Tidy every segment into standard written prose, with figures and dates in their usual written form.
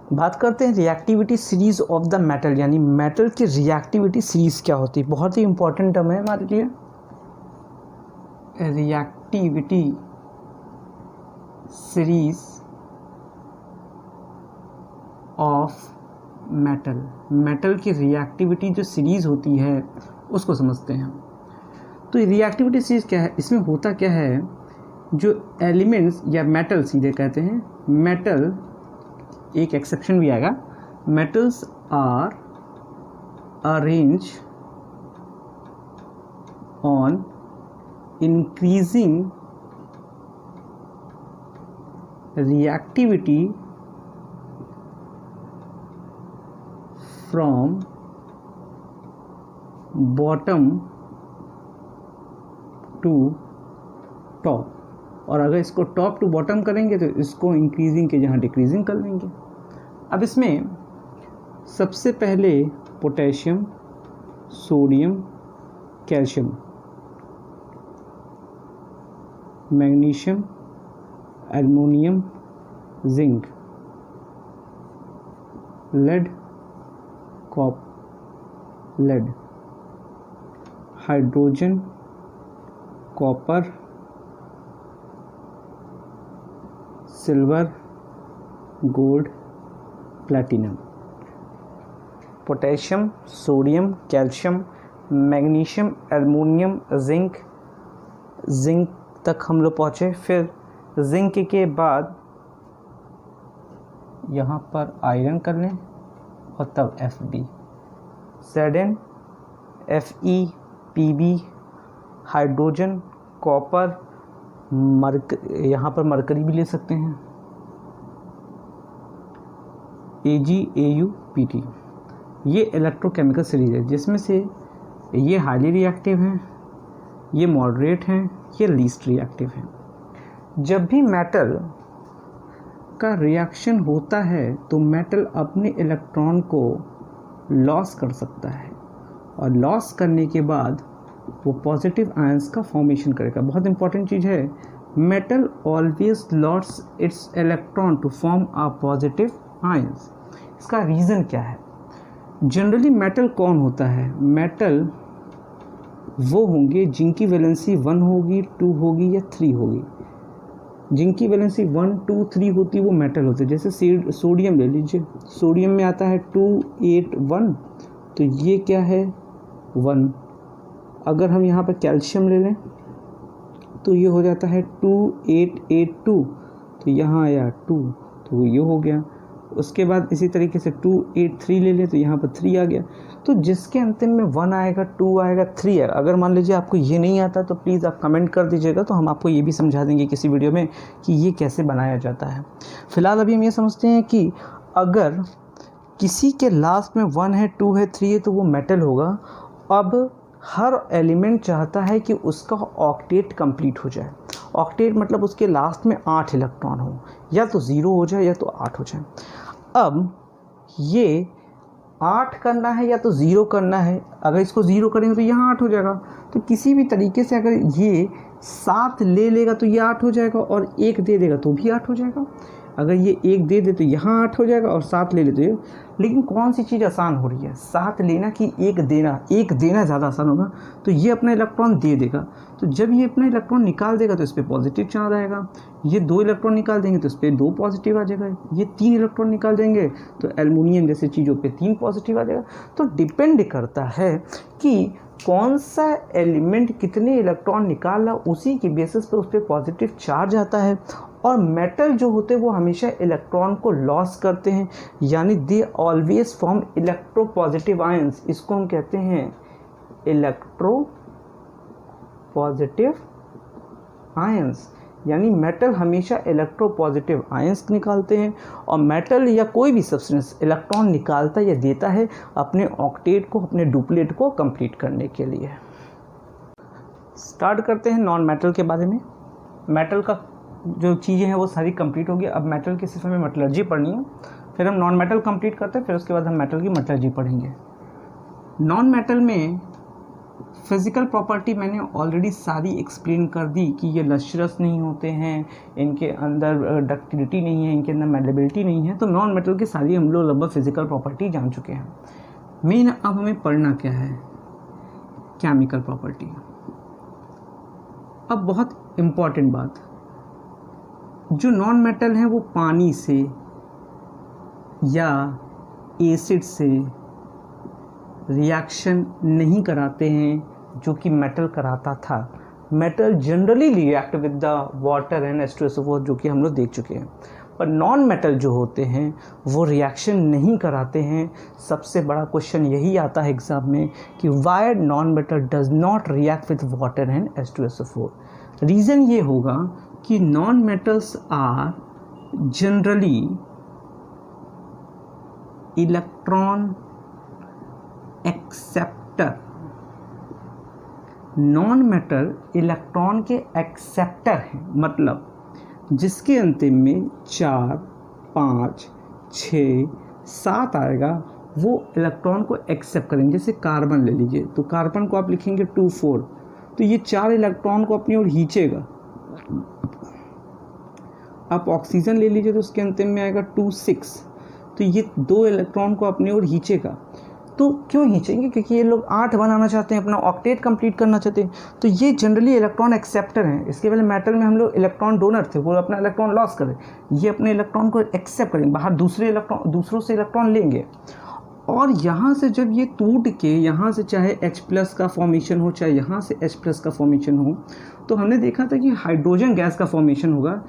बात करते हैं reactivity series of the metal, यानी मेटल की रिएक्टिविटी सीरीज क्या होती है। बहुत ही इंपॉर्टेंट टर्म है हमारे लिए, reactivity series of metal. Metal की रिएक्टिविटी जो सीरीज होती है उसको समझते हैं। तो रिएक्टिविटी सीरीज क्या है, इसमें होता क्या है, जो एलिमेंट्स या मेटल सीधे कहते हैं, मेटल एक एक्सेप्शन भी आएगा, metals are arrange on increasing reactivity from bottom to top. और अगर इसको टॉप टू बॉटम करेंगे तो इसको इंक्रीजिंग के जहाँ डिक्रीजिंग कर लेंगे। अब इसमें सबसे पहले potassium, sodium, calcium, magnesium, aluminium, zinc, lead, lead, hydrogen, copper, silver, gold, platinum. Potassium, sodium, calcium, magnesium, aluminium, zinc तक हम लोग पहुँचे। फिर जिंक के बाद यहाँ पर आयरन कर लें और तब Fb, Zn, Fe, Pb, hydrogen, copper, यहाँ पर मरकरी भी ले सकते हैं, Ag, Au, Pt। ये इलेक्ट्रोकेमिकल सीरीज है जिसमें से ये हाईली रिएक्टिव हैं, ये मॉडरेट हैं, ये लीस्ट रिएक्टिव हैं। जब भी मेटल का रिएक्शन होता है तो मेटल अपने इलेक्ट्रॉन को लॉस कर सकता है और लॉस करने के बाद वो पॉजिटिव आयंस का फॉर्मेशन करेगा। बहुत इंपॉर्टेंट चीज़ है, metal always loss its electron to form a positive ions. इसका रीज़न क्या है? जनरली मेटल कौन होता है? मेटल वो होंगे जिनकी वैलेंसी 1 होगी, 2 होगी या 3 होगी। जिनकी वैलेंसी 1, 2, 3 होती है वो मेटल होते हैं। जैसे सोडियम ले लीजिए, सोडियम में आता है 2, 8, 1, तो ये क्या है 1। अगर हम यहाँ पर कैल्शियम ले लें तो ये हो जाता है 2, 8, 8, 2, तो यहाँ आया 2, तो ये हो गया। उसके बाद इसी तरीके से 2, 8, 3 ले लें तो यहाँ पर 3 आ गया। तो जिसके अंतिम में 1 आएगा, 2 आएगा, 3 आएगा। अगर मान लीजिए आपको ये नहीं आता तो प्लीज़ आप कमेंट कर दीजिएगा, तो हम आपको ये भी समझा देंगे किसी वीडियो में कि ये कैसे बनाया जाता है। फिलहाल अभी हम ये समझते हैं कि अगर किसी के लास्ट में 1 है, 2 है, 3 है तो वो मेटल होगा। अब हर एलिमेंट चाहता है कि उसका ऑक्टेट कंप्लीट हो जाए। ऑक्टेट मतलब उसके लास्ट में 8 इलेक्ट्रॉन हो, या तो 0 हो जाए या तो 8 हो जाए। अब ये 8 करना है या तो 0 करना है। अगर इसको 0 करेंगे तो यहाँ 8 हो जाएगा। तो किसी भी तरीके से अगर ये 7 ले लेगा तो ये 8 हो जाएगा, और 1 दे देगा तो भी 8 हो जाएगा। अगर ये 1 दे दे तो यहाँ 8 हो जाएगा, और 7 ले ले तो ये। लेकिन कौन सी चीज़ आसान हो रही है, 7 लेना कि 1 देना? 1 देना ज़्यादा आसान होगा। तो ये अपना इलेक्ट्रॉन दे देगा, तो जब ये अपना इलेक्ट्रॉन निकाल देगा तो इस पर पॉजिटिव चार्ज आएगा। ये 2 इलेक्ट्रॉन निकाल देंगे तो इस पर 2 पॉजिटिव आ जाएगा। ये 3 इलेक्ट्रॉन निकाल देंगे तो एल्युमिनियम जैसे चीज़ों पे 3 पॉजिटिव आ जाएगा। तो डिपेंड करता है कि कौन सा एलिमेंट कितने इलेक्ट्रॉन निकाल रहा, उसी की बेसिस पर उस पर पॉजिटिव चार्ज आता है। और मेटल जो होते हैं वो हमेशा इलेक्ट्रॉन को लॉस करते हैं, यानी they always form electro positive ions. इसको हम कहते हैं इलेक्ट्रो पॉजिटिव आयंस, यानी मेटल हमेशा इलेक्ट्रो पॉजिटिव आयंस निकालते हैं। और मेटल या कोई भी सब्सटेंस इलेक्ट्रॉन निकालता या देता है अपने ऑक्टेट को, अपने डुप्लेट को कंप्लीट करने के लिए। स्टार्ट करते हैं नॉन मेटल के बारे में। मेटल का जो चीज़ें हैं वो सारी कंप्लीट होगी। अब मेटल की सिर्फ हमें मेटलर्जी पढ़नी है, फिर हम नॉन मेटल कंप्लीट करते हैं, फिर उसके बाद हम मेटल की मेटलर्जी पढ़ेंगे। नॉन मेटल में फिज़िकल प्रॉपर्टी मैंने ऑलरेडी सारी एक्सप्लेन कर दी कि ये लश्रस नहीं होते हैं, इनके अंदर डक्टिलिटी नहीं है, इनके अंदर मेलेबिलिटी नहीं है। तो नॉन मेटल की सारी हम लोग लगभग फिज़िकल प्रॉपर्टी जान चुके हैं। मेन अब हमें पढ़ना क्या है, केमिकल प्रॉपर्टी। अब बहुत इम्पॉर्टेंट बात, जो नॉन मेटल हैं वो पानी से या एसिड से रिएक्शन नहीं कराते हैं जो कि मेटल कराता था। Metal generally react with the water and H2SO4 जो कि हम लोग देख चुके हैं, पर नॉन मेटल जो होते हैं वो रिएक्शन नहीं कराते हैं। सबसे बड़ा क्वेश्चन यही आता है एग्जाम में कि why non metal does not react with water and H2SO4। Reason ये होगा कि non metals are generally electron acceptor. Non metal electron के एक्सेप्टर हैं, मतलब जिसके अंतिम में 4, 5, 6, 7 आएगा वो इलेक्ट्रॉन को एक्सेप्ट करेंगे। जैसे कार्बन ले लीजिए, तो कार्बन को आप लिखेंगे 2, 4, तो ये 4 इलेक्ट्रॉन को अपनी ओर खींचेगा। आप ऑक्सीजन ले लीजिए तो उसके अंतिम में आएगा 2, 6, तो ये 2 इलेक्ट्रॉन को अपनी ओर खींचेगा। तो क्यों खींचेंगे? क्योंकि ये लोग 8 बनाना चाहते हैं, अपना ऑक्टेट कंप्लीट करना चाहते हैं। तो ये जनरली इलेक्ट्रॉन एक्सेप्टर हैं। इसके पहले मेटल में हम लोग इलेक्ट्रॉन डोनर थे, वो अपना इलेक्ट्रॉन लॉस करें, ये अपने इलेक्ट्रॉन को एक्सेप्ट करेंगे, बाहर दूसरों से इलेक्ट्रॉन लेंगे। और यहाँ से जब ये टूट के यहाँ से चाहे H+ का फॉर्मेशन हो, चाहे यहाँ से H+ का फॉर्मेशन हो, तो हमने देखा था कि हाइड्रोजन गैस का फॉर्मेशन होगा।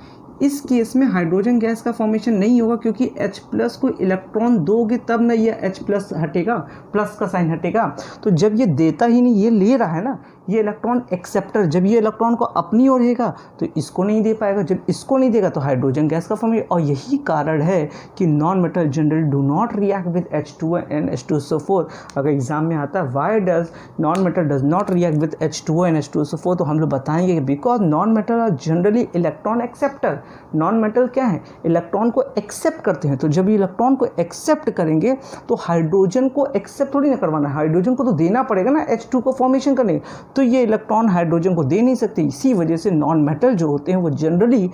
इस केस में हाइड्रोजन गैस का फॉर्मेशन नहीं होगा, क्योंकि H+ को इलेक्ट्रॉन दोगे तब ना ये H+ हटेगा, प्लस का साइन हटेगा। तो जब ये देता ही नहीं, ये ले रहा है ना, ये इलेक्ट्रॉन एक्सेप्टर, जब ये इलेक्ट्रॉन को अपनी ओर रहेगा तो इसको नहीं दे पाएगा, जब इसको नहीं देगा तो हाइड्रोजन गैस का फॉर्मेशन। और यही कारण है कि non metal generally do not react with H2O and H2SO4। अगर एग्जाम में आता है why does non metal does not react with H2O and H2SO4, तो हम लोग बताएंगे कि because non metal are generally electron acceptor. Non metal क्या है? इलेक्ट्रॉन को एक्सेप्ट करते हैं। तो जब ये इलेक्ट्रॉन को एक्सेप्ट करेंगे तो हाइड्रोजन को एक्सेप्ट थोड़ी ना करवाना है, हाइड्रोजन को तो देना पड़ेगा ना H2 को फॉर्मेशन करने, तो ये इलेक्ट्रॉन हाइड्रोजन को दे नहीं सकते। इसी वजह से नॉन मेटल जो होते हैं वो जनरली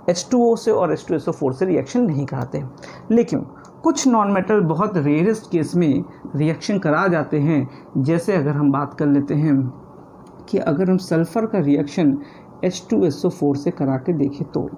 H2O से और H2SO4 से रिएक्शन नहीं कराते हैं। लेकिन कुछ नॉन मेटल बहुत रेयरेस्ट केस में रिएक्शन करा जाते हैं। जैसे अगर हम बात कर लेते हैं कि अगर हम सल्फ़र का रिएक्शन H2SO4 से करा के देखें, तो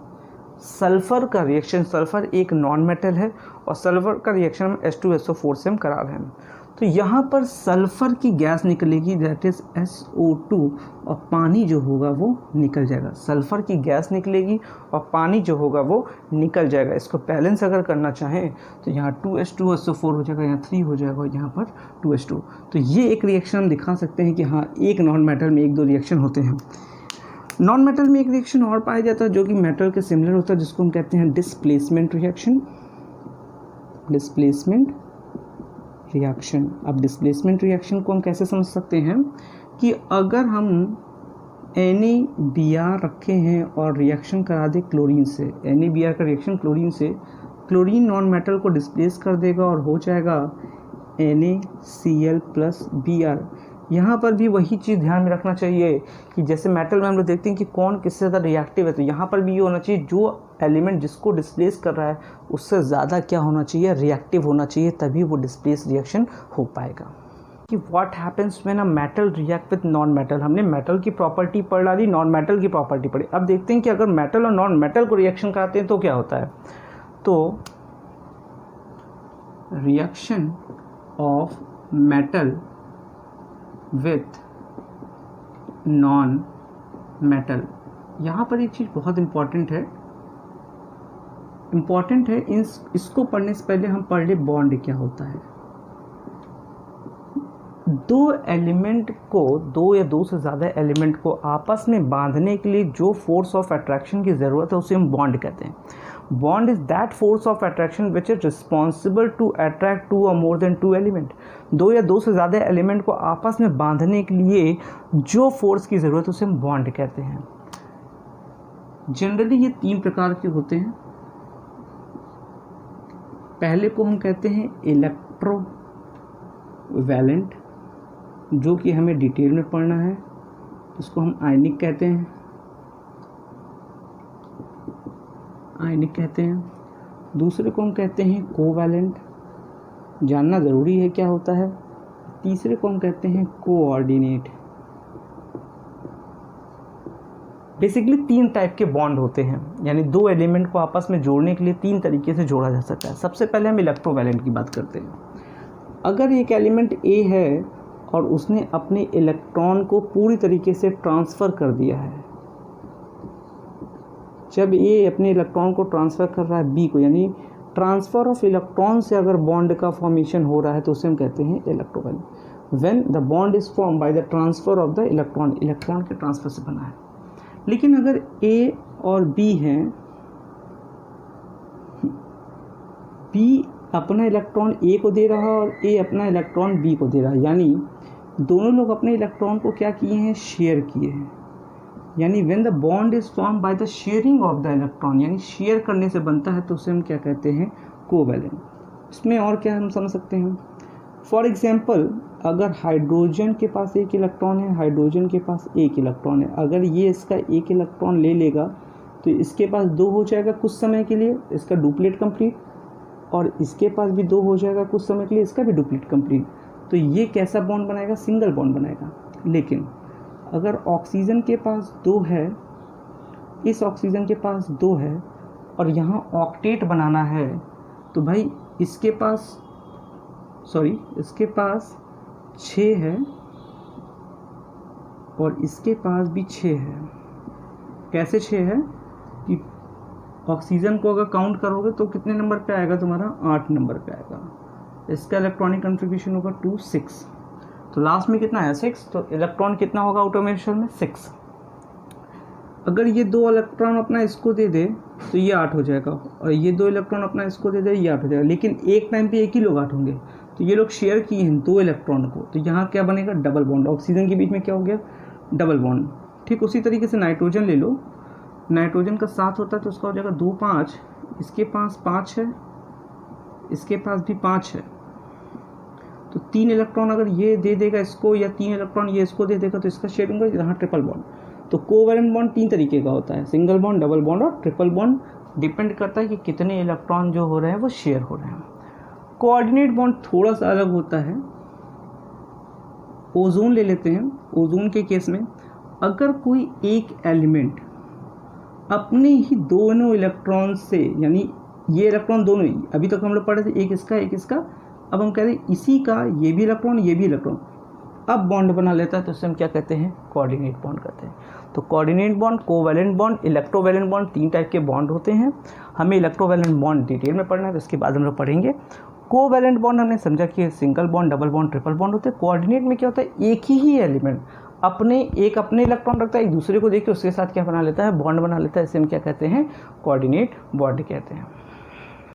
सल्फ़र का रिएक्शन, सल्फ़र एक नॉन मेटल है और सल्फ़र का रिएक्शन हम H2SO4 से हम करा रहे हैं, तो यहाँ पर सल्फ़र की गैस निकलेगी, दैट इज़ SO2, और पानी जो होगा वो निकल जाएगा। सल्फ़र की गैस निकलेगी और पानी जो होगा वो निकल जाएगा। इसको बैलेंस अगर करना चाहें तो यहाँ 2H2SO4 हो जाएगा, यहाँ 3 हो जाएगा और यहाँ पर 2H2। तो ये एक रिएक्शन हम दिखा सकते हैं कि हाँ, एक नॉन मेटल में 1-2 रिएक्शन होते हैं। नॉन मेटल में एक रिएक्शन और पाया जाता है जो कि मेटल के सिमिलर होता है, जिसको हम कहते हैं डिस्प्लेसमेंट रिएक्शन। Displacement reaction. अब डिस्प्लेसमेंट रिएक्शन को हम कैसे समझ सकते हैं कि अगर हम NaBr रखे हैं और रिएक्शन करा दे क्लोरीन से, NaBr का रिएक्शन क्लोरीन से, क्लोरीन नॉन मेटल को डिस्प्लेस कर देगा और हो जाएगा NaCl+Br। यहाँ पर भी वही चीज़ ध्यान में रखना चाहिए कि जैसे मेटल में हम लोग देखते हैं कि कौन किससे ज़्यादा रिएक्टिव है, तो यहाँ पर भी ये होना चाहिए जो एलिमेंट जिसको डिस्प्लेस कर रहा है उससे ज़्यादा क्या होना चाहिए, रिएक्टिव होना चाहिए, तभी वो डिस्प्लेस रिएक्शन हो पाएगा। कि what happens when a metal react with non metal. हमने मेटल की प्रॉपर्टी पढ़ डाली, नॉन मेटल की प्रॉपर्टी पढ़ी। अब देखते हैं कि अगर मेटल और नॉन मेटल को रिएक्शन कराते हैं तो क्या होता है। तो reaction of metal with non metal, यहाँ पर एक चीज़ बहुत इम्पॉर्टेंट है, इसको पढ़ने से पहले हम पढ़ ले बॉन्ड क्या होता है। दो एलिमेंट को, दो या दो से ज़्यादा एलिमेंट को आपस में बांधने के लिए जो फोर्स ऑफ अट्रैक्शन की ज़रूरत है उसे हम बॉन्ड कहते हैं। Bond is that force of attraction which is responsible to attract 2 और मोर देन 2 एलिमेंट। दो या दो से ज़्यादा एलिमेंट को आपस में बांधने के लिए जो फोर्स की ज़रूरत है उसे हम बॉन्ड कहते हैं। जनरली ये 3 प्रकार के होते हैं। पहले को हम कहते हैं इलेक्ट्रोवैलेंट, जो कि हमें डिटेल में पढ़ना है, उसको हम आयनिक कहते हैं, आयनिक कहते हैं। दूसरे को हम कहते हैं कोवैलेंट, जानना ज़रूरी है क्या होता है। तीसरे को हम कहते हैं कोऑर्डिनेट। बेसिकली 3 टाइप के बॉन्ड होते हैं, यानी 2 एलिमेंट को आपस में जोड़ने के लिए 3 तरीके से जोड़ा जा सकता है। सबसे पहले हम इलेक्ट्रोवैलेंट की बात करते हैं। अगर एक एलिमेंट ए है और उसने अपने इलेक्ट्रॉन को पूरी तरीके से ट्रांसफ़र कर दिया है, जब ए अपने इलेक्ट्रॉन को ट्रांसफ़र कर रहा है बी को, यानी ट्रांसफ़र ऑफ इलेक्ट्रॉन से अगर बॉन्ड का फॉर्मेशन हो रहा है तो उसे हम कहते हैं electrovalent. When the bond is form by the transfer of the electron, electron के ट्रांसफ़र से बना है। लेकिन अगर ए और बी हैं, बी अपना इलेक्ट्रॉन ए को दे रहा है और ए अपना इलेक्ट्रॉन बी को दे रहा है, यानी दोनों लोग अपने इलेक्ट्रॉन को क्या किए हैं, शेयर किए हैं। यानी when the bond is form by the sharing of the electron, यानी शेयर करने से बनता है, तो उसे हम क्या कहते हैं, कोवैलेंट। इसमें और क्या हम समझ सकते हैं, फॉर एग्जांपल अगर हाइड्रोजन के पास एक इलेक्ट्रॉन है, हाइड्रोजन के पास एक इलेक्ट्रॉन है, अगर ये इसका एक इलेक्ट्रॉन ले लेगा तो इसके पास 2 हो जाएगा कुछ समय के लिए, इसका डुप्लेट कंप्लीट, और इसके पास भी 2 हो जाएगा कुछ समय के लिए, इसका भी डुप्लीट कंप्लीट। तो ये कैसा बॉन्ड बनाएगा, सिंगल बॉन्ड बनाएगा। लेकिन अगर ऑक्सीजन के पास 2 है, इस ऑक्सीजन के पास 2 है और यहाँ ऑक्टेट बनाना है, तो भाई इसके पास 6 है और इसके पास भी 6 है। कैसे 6 है कि ऑक्सीजन को अगर काउंट करोगे तो कितने नंबर पे आएगा तुम्हारा, 8 नंबर पे आएगा। इसका इलेक्ट्रॉनिक कॉन्फ़िगरेशन होगा 2 6, तो लास्ट में कितना है 6, तो इलेक्ट्रॉन कितना होगा ऑटोमेशन में 6। अगर ये 2 इलेक्ट्रॉन अपना इसको दे दे तो ये 8 हो जाएगा, और ये 2 इलेक्ट्रॉन अपना इसको दे दे ये 8 हो जाएगा। लेकिन एक टाइम पे एक ही लोग 8 होंगे, तो ये लोग शेयर किए हैं 2 इलेक्ट्रॉन को, तो यहाँ क्या बनेगा, डबल बॉन्ड। ऑक्सीजन के बीच में क्या हो गया, डबल बॉन्ड। ठीक उसी तरीके से नाइट्रोजन ले लो, नाइट्रोजन का 7 होता है तो उसका हो जाएगा 2 5, इसके पास 5 है, इसके पास भी 5 है, तो 3 इलेक्ट्रॉन अगर ये दे देगा इसको, या 3 इलेक्ट्रॉन ये इसको दे देगा, तो इसका शेयर होगा यहाँ ट्रिपल बॉन्ड। तो कोवैलेंट बॉन्ड 3 तरीके का होता है, सिंगल बॉन्ड, डबल बॉन्ड और ट्रिपल बॉन्ड। डिपेंड करता है कि कितने इलेक्ट्रॉन जो हो रहे हैं वो शेयर हो रहे हैं। कोऑर्डिनेट बॉन्ड थोड़ा सा अलग होता है। ओजोन ले लेते हैं। ओजोन के केस में अगर कोई एक एलिमेंट अपने ही दोनों इलेक्ट्रॉन से, यानी ये इलेक्ट्रॉन दोनों ही, अभी तक हम लोग पढ़े थे एक इसका एक इसका, अब हम कहते हैं इसी का ये भी इलेक्ट्रॉन ये भी इलेक्ट्रॉन, अब बॉन्ड बना लेता है, तो उससे हम क्या कहते हैं, कोऑर्डिनेट बॉन्ड कहते हैं। तो coordinate bond, covalent bond, electrovalent bond, 3 type के बॉन्ड होते हैं। हमें इलेक्ट्रोवैलेंट बॉन्ड डिटेल में पढ़ना है, तो इसके बाद हम लोग पढ़ेंगे। कोवैलेंट बॉन्ड हमने समझा कि single bond, double bond, triple bond होते हैं। कोऑर्डिनेट में क्या होता है, एक ही एलिमेंट अपने इलेक्ट्रॉन रखता है, एक दूसरे को देख के उसके साथ क्या बना लेता है, बॉन्ड बना लेता है। इसे हम क्या कहते हैं, कोऑर्डिनेट बॉन्ड कहते हैं।